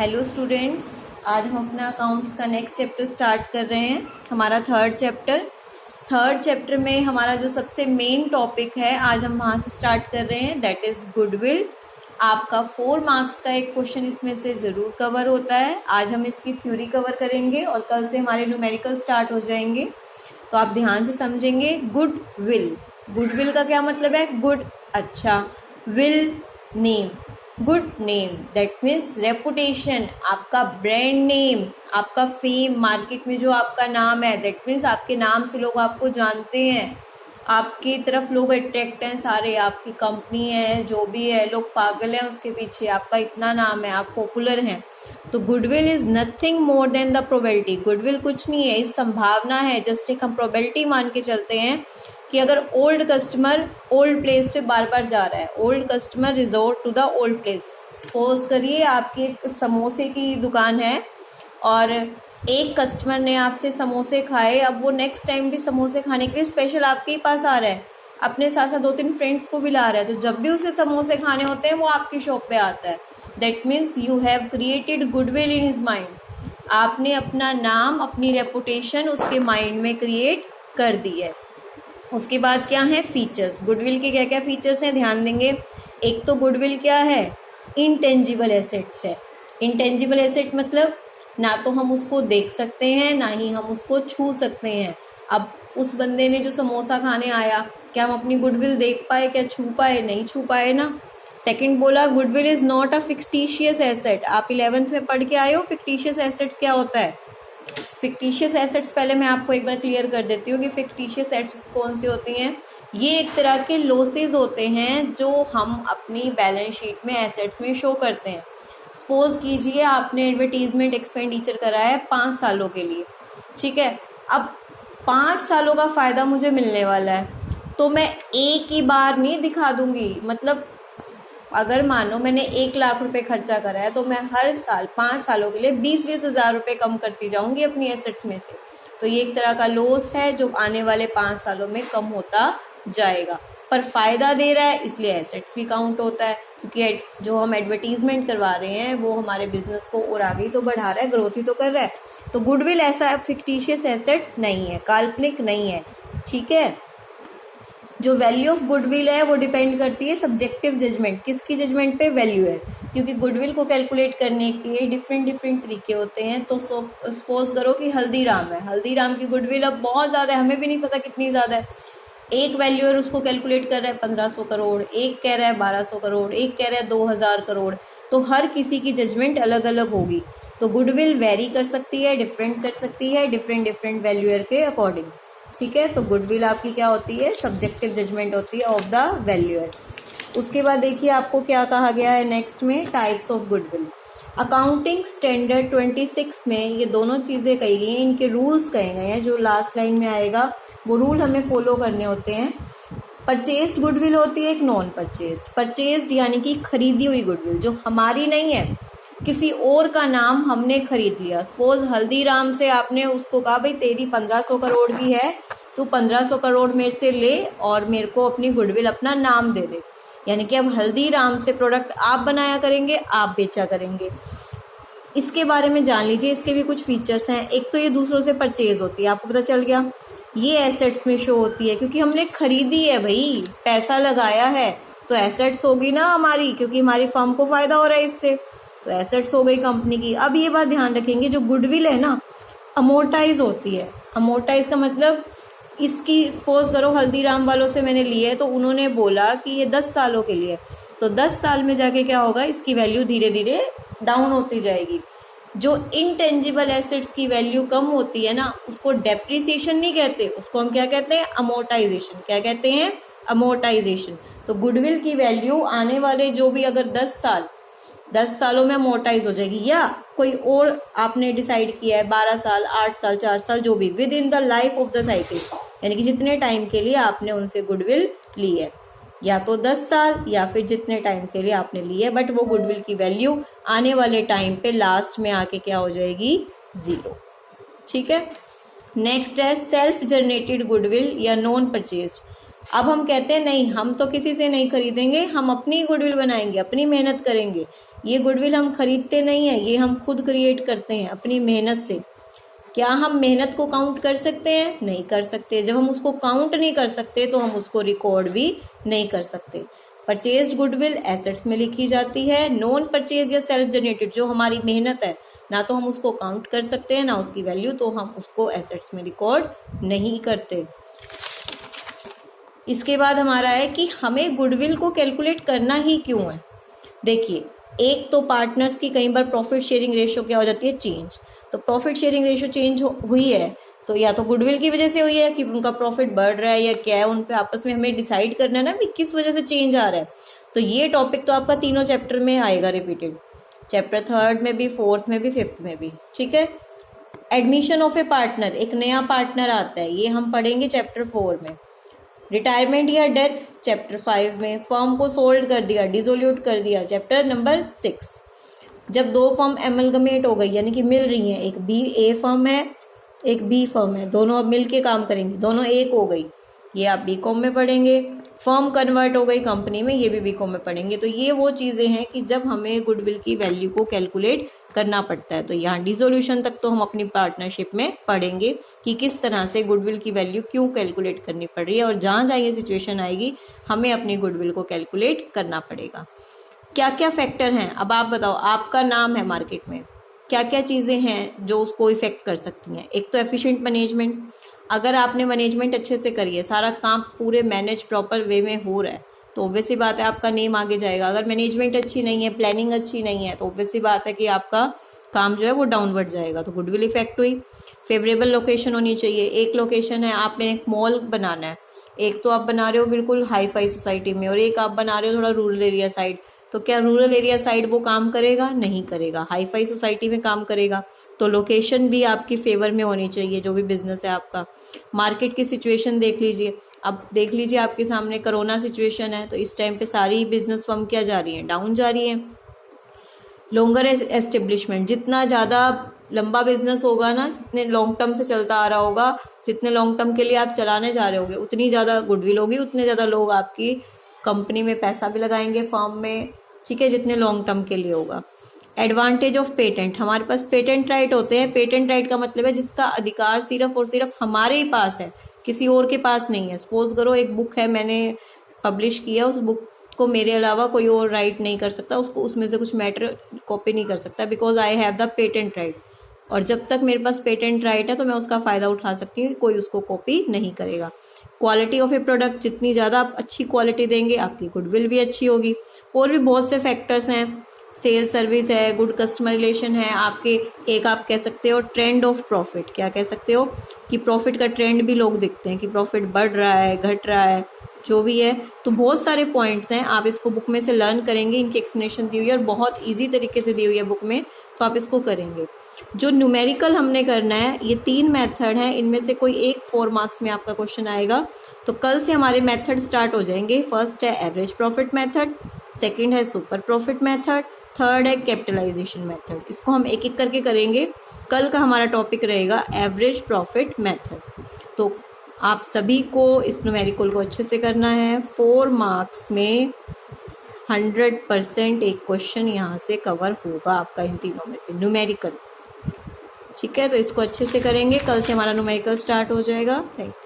Hello students, आज हम अपना अकाउंट्स का नेक्स्ट चैप्टर स्टार्ट कर रहे हैं। हमारा थर्ड चैप्टर में हमारा जो सबसे मेन टॉपिक है आज हम वहाँ से स्टार्ट कर रहे हैं, दैट इज गुडविल। आपका 4 मार्क्स का एक क्वेश्चन इसमें से ज़रूर कवर होता है। आज हम इसकी थ्योरी कवर करेंगे और कल से हमारे न्यूमेरिकल स्टार्ट हो जाएंगे, तो आप ध्यान से समझेंगे। गुडविल का क्या मतलब है? गुड अच्छा, will name, good name that means reputation, आपका ब्रांड नेम, आपका फेम, मार्केट में जो आपका नाम है, दैट मीन्स आपके नाम से लोग आपको जानते हैं, आपकी तरफ लोग अट्रैक्ट हैं सारे, आपकी कंपनी है जो भी है, लोग पागल हैं उसके पीछे, आपका इतना नाम है, आप पॉपुलर हैं। तो goodwill is nothing more than the probability. Goodwill कुछ नहीं है, इस संभावना है, जस्ट एक हम प्रोबेबिलिटी मान के चलते हैं कि अगर ओल्ड कस्टमर ओल्ड प्लेस पे बार बार जा रहा है, old customer resort to the old place. Suppose करिए आपकी एक समोसे की दुकान है और एक कस्टमर ने आपसे समोसे खाए, अब वो नेक्स्ट टाइम भी समोसे खाने के लिए स्पेशल आपके ही पास आ रहा है, अपने साथ साथ 2-3 फ्रेंड्स को भी ला रहा है, तो जब भी उसे समोसे खाने होते हैं वो आपकी शॉप पे आता है। That means you have created goodwill in his mind. आपने अपना नाम, अपनी रेपुटेशन उसके माइंड में क्रिएट कर दी है। उसके बाद क्या है? फीचर्स। गुडविल के क्या क्या फीचर्स हैं, ध्यान देंगे। एक तो गुडविल क्या है? इंटेंजिबल एसेट्स है। इंटेंजिबल एसेट मतलब ना तो हम उसको देख सकते हैं, ना ही हम उसको छू सकते हैं। अब उस बंदे ने जो समोसा खाने आया, क्या हम अपनी गुडविल देख पाए, क्या छू पाए? नहीं छू पाए ना। सेकंड बोला, goodwill is not a fictitious asset. आप 11th में पढ़ के आए हो फिक्टिशियस एसेट्स क्या होता है। फिक्टिशियस एसेट्स पहले मैं आपको एक बार क्लियर कर देती हूँ कि फिक्टिशियस एसेट्स कौन सी होती हैं। ये एक तरह के लॉसेस होते हैं जो हम अपनी बैलेंस शीट में एसेट्स में शो करते हैं। सपोज कीजिए आपने एडवर्टीजमेंट एक्सपेंडिचर करा है 5 सालों के लिए, ठीक है। अब 5 सालों का फ़ायदा मुझे मिलने वाला है, तो मैं एक ही बार नहीं दिखा दूंगी। मतलब अगर मानो मैंने 1 लाख रुपए खर्चा करा है, तो मैं हर साल 5 सालों के लिए 20-20 हज़ार रुपये कम करती जाऊंगी अपनी एसेट्स में से। तो ये एक तरह का लॉस है जो आने वाले 5 सालों में कम होता जाएगा, पर फायदा दे रहा है इसलिए एसेट्स भी काउंट होता है, क्योंकि जो हम एडवर्टीजमेंट करवा रहे हैं वो हमारे बिजनेस को और आगे तो बढ़ा रहा है, ग्रोथ ही तो कर रहा है। तो गुडविल ऐसा फिक्टिशियस एसेट्स नहीं है, काल्पनिक नहीं है, ठीक है। जो वैल्यू ऑफ गुडविल है वो डिपेंड करती है सब्जेक्टिव जजमेंट। किसकी जजमेंट पे? वैल्यूअर। क्योंकि गुडविल को कैलकुलेट करने के लिए डिफरेंट तरीके होते हैं। तो सपोज करो कि हल्दीराम है, हल्दीराम की गुडविल अब बहुत ज़्यादा है, हमें भी नहीं पता कितनी ज़्यादा है। एक वैल्यूअर उसको कैलकुलेट कर रहा है 1500 करोड़, एक कह रहा है 1200 करोड़, एक कह रहा है 2000 करोड़। तो हर किसी की जजमेंट अलग अलग होगी। तो गुडविल वेरी कर सकती है, डिफरेंट कर सकती है, डिफरेंट वैल्यूअर के अकॉर्डिंग, ठीक है। तो गुडविल आपकी क्या होती है? सब्जेक्टिव जजमेंट होती है ऑफ द वैल्यूअर। उसके बाद देखिए आपको क्या कहा गया है नेक्स्ट में, types of goodwill. Accounting standard 26 में ये दोनों चीज़ें कही गई हैं, इनके रूल्स कहे गए हैं। जो लास्ट लाइन में आएगा वो रूल हमें फॉलो करने होते हैं। परचेस्ड गुडविल होती है एक, नॉन परचेस्ड। परचेस्ड यानी कि खरीदी हुई गुडविल, जो हमारी नहीं है, किसी और का नाम हमने खरीद लिया। सपोज हल्दीराम से आपने उसको कहा भाई तेरी 1500 करोड़ की है, तू 1500 करोड़ मेरे से ले और मेरे को अपनी गुडविल अपना नाम दे दे। यानी कि अब हल्दीराम से प्रोडक्ट आप बनाया करेंगे, आप बेचा करेंगे। इसके बारे में जान लीजिए, इसके भी कुछ फीचर्स हैं। एक तो ये दूसरों से परचेज होती है, आपको पता चल गया। ये एसेट्स में शो होती है क्योंकि हमने खरीदी है भाई, पैसा लगाया है, तो एसेट्स होगी ना हमारी, क्योंकि हमारी फर्म को फायदा हो रहा है इससे, तो एसेट्स हो गई कंपनी की। अब ये बात ध्यान रखेंगे, जो गुडविल है ना अमोर्टाइज होती है। अमोर्टाइज का मतलब इसकी सपोज करो हल्दीराम वालों से मैंने ली है, तो उन्होंने बोला कि ये 10 सालों के लिए, तो 10 साल में जाके क्या होगा, इसकी वैल्यू धीरे धीरे डाउन होती जाएगी। जो इनटेंजिबल एसेट्स की वैल्यू कम होती है ना, उसको डेप्रिसिएशन नहीं कहते, उसको हम क्या कहते हैं? अमोर्टाइजेशन। क्या कहते हैं? अमोर्टाइजेशन। तो गुडविल की वैल्यू आने वाले जो भी अगर 10 सालों में अमोर्टाइज हो जाएगी, या कोई और आपने डिसाइड किया है 12 साल, 8 साल, 4 साल, जो भी with in the life of the cycle, यानी कि जितने टाइम के लिए आपने उनसे गुडविल ली है, या तो 10 साल या फिर जितने टाइम के लिए आपने ली है, बट वो गुडविल की वैल्यू आने वाले टाइम पे लास्ट में आके क्या हो जाएगी? 0, ठीक है। नेक्स्ट है सेल्फ जनरेटेड गुडविल या नॉन परचेस्ड। अब हम कहते हैं नहीं, हम तो किसी से नहीं खरीदेंगे, हम अपनी गुडविल बनाएंगे, अपनी मेहनत करेंगे। ये गुडविल हम खरीदते नहीं है, ये हम खुद क्रिएट करते हैं अपनी मेहनत से। क्या हम मेहनत को काउंट कर सकते हैं? नहीं कर सकते। जब हम उसको काउंट नहीं कर सकते तो हम उसको रिकॉर्ड भी नहीं कर सकते। परचेज्ड गुडविल एसेट्स में लिखी जाती है। नॉन परचेज या सेल्फ जनरेटेड जो हमारी मेहनत है, ना तो हम उसको काउंट कर सकते हैं ना उसकी वैल्यू, तो हम उसको एसेट्स में रिकॉर्ड नहीं करते। इसके बाद हमारा है कि हमें गुडविल को कैलकुलेट करना ही क्यों है। देखिए, एक तो पार्टनर्स की कई बार प्रॉफिट शेयरिंग रेशियो क्या हो जाती है, चेंज। तो प्रॉफिट शेयरिंग रेशियो चेंज हुई है तो या तो गुडविल की वजह से हुई है कि उनका प्रॉफिट बढ़ रहा है या क्या है, उन पे आपस में हमें डिसाइड करना है ना भी किस वजह से चेंज आ रहा है। तो ये टॉपिक तो आपका तीनों चैप्टर में आएगा रिपीटेड, चैप्टर 3 में भी, 4th में भी, 5th में भी, ठीक है। एडमिशन ऑफ ए पार्टनर, एक नया पार्टनर आता है, ये हम पढ़ेंगे चैप्टर 4 में। रिटायरमेंट या डेथ चैप्टर 5 में। फर्म को सोल्ड कर दिया, डिसोल्यूट कर दिया, चैप्टर नंबर 6। जब दो फर्म एमलगमेट हो गई यानी कि मिल रही हैं, एक बी ए फर्म है एक बी फर्म है, दोनों अब मिल के काम करेंगी, दोनों एक हो गई, ये आप बीकॉम में पढ़ेंगे। फर्म कन्वर्ट हो गई कंपनी में, ये भी बीकॉम में पढ़ेंगे। तो ये वो चीज़ें हैं कि जब हमें गुडविल की वैल्यू को कैलकुलेट करना पड़ता है। तो यहाँ डिसोल्यूशन तक तो हम अपनी पार्टनरशिप में पढ़ेंगे कि किस तरह से गुडविल की वैल्यू क्यों कैलकुलेट करनी पड़ रही है, और जहाँ जहाँ ये सिचुएशन आएगी हमें अपनी गुडविल को कैलकुलेट करना पड़ेगा। क्या क्या फैक्टर हैं, अब आप बताओ, आपका नाम है मार्केट में, क्या क्या चीज़ें हैं जो उसको इफेक्ट कर सकती हैं। एक तो एफिशिएंट मैनेजमेंट, अगर आपने मैनेजमेंट अच्छे से करी है, सारा काम पूरे मैनेज प्रॉपर वे में हो रहा है, तो ऑब्वियस सी बात है आपका नेम आगे जाएगा। अगर मैनेजमेंट अच्छी नहीं है, प्लानिंग अच्छी नहीं है, तो ऑब्वियस सी बात है कि आपका काम जो है वो डाउनवर्ड जाएगा, तो गुडविल इफेक्ट हुई। फेवरेबल लोकेशन होनी चाहिए, एक लोकेशन है, आपने एक मॉल बनाना है, एक तो आप बना रहे हो बिल्कुल हाई फाई सोसाइटी में और एक आप बना रहे हो थोड़ा रूरल एरिया साइड, तो क्या रूरल एरिया साइड वो काम करेगा? नहीं करेगा, हाई फाई सोसाइटी में काम करेगा। तो लोकेशन भी आपकी फेवर में होनी चाहिए जो भी बिजनेस है आपका। मार्केट की सिचुएशन देख लीजिए, अब देख लीजिए आपके सामने कोरोना सिचुएशन है, तो इस टाइम पे सारी बिजनेस फर्म क्या जा रही हैं? डाउन जा रही हैं। लॉन्गर एस्टेब्लिशमेंट, जितना ज़्यादा लंबा बिजनेस होगा ना, जितने लॉन्ग टर्म से चलता आ रहा होगा, जितने लॉन्ग टर्म के लिए आप चलाने जा रहे होगे, उतनी ज़्यादा गुडविल होगी, उतने ज़्यादा लोग आपकी कंपनी में पैसा भी लगाएंगे, फर्म में, ठीक है, जितने लॉन्ग टर्म के लिए होगा। एडवांटेज ऑफ पेटेंट, हमारे पास पेटेंट राइट होते हैं। पेटेंट राइट का मतलब है जिसका अधिकार सिर्फ और सिर्फ हमारे ही पास है, किसी और के पास नहीं है। सपोज करो एक बुक है, मैंने पब्लिश किया, उस बुक को मेरे अलावा कोई और राइट नहीं कर सकता, उसको उसमें से कुछ मैटर कॉपी नहीं कर सकता, because I have the patent right. और जब तक मेरे पास पेटेंट राइट है तो मैं उसका फ़ायदा उठा सकती हूँ, कोई उसको कॉपी नहीं करेगा। क्वालिटी ऑफ ए प्रोडक्ट, जितनी ज़्यादा आप अच्छी क्वालिटी देंगे आपकी गुडविल भी अच्छी होगी। और भी बहुत से फैक्टर्स हैं, सेल्स सर्विस है, गुड कस्टमर रिलेशन है आपके। एक आप कह सकते हो ट्रेंड ऑफ प्रॉफिट, क्या कह सकते हो कि प्रॉफिट का ट्रेंड भी लोग देखते हैं कि प्रॉफिट बढ़ रहा है, घट रहा है, जो भी है। तो बहुत सारे पॉइंट्स हैं, आप इसको बुक में से लर्न करेंगे, इनकी एक्सप्लेनेशन दी हुई है और बहुत ईजी तरीके से दी हुई है बुक में, तो आप इसको करेंगे। जो न्यूमेरिकल हमने करना है, ये 3 मेथड है, इनमें से कोई एक 4 मार्क्स में आपका क्वेश्चन आएगा। तो कल से हमारे मेथड स्टार्ट हो जाएंगे। फर्स्ट है एवरेज प्रॉफिट मेथड, सेकंड है सुपर प्रॉफिट मेथड, थर्ड है कैपिटलाइजेशन मेथड। इसको हम एक एक करके करेंगे। कल का हमारा टॉपिक रहेगा एवरेज प्रॉफिट मेथड। तो आप सभी को इस न्यूमेरिकल को अच्छे से करना है। 4 मार्क्स में 100% एक क्वेश्चन यहाँ से कवर होगा आपका, इन तीनों में से न्यूमेरिकल, ठीक है। तो इसको अच्छे से करेंगे, कल से हमारा न्यूमेरिकल स्टार्ट हो जाएगा। Thank you.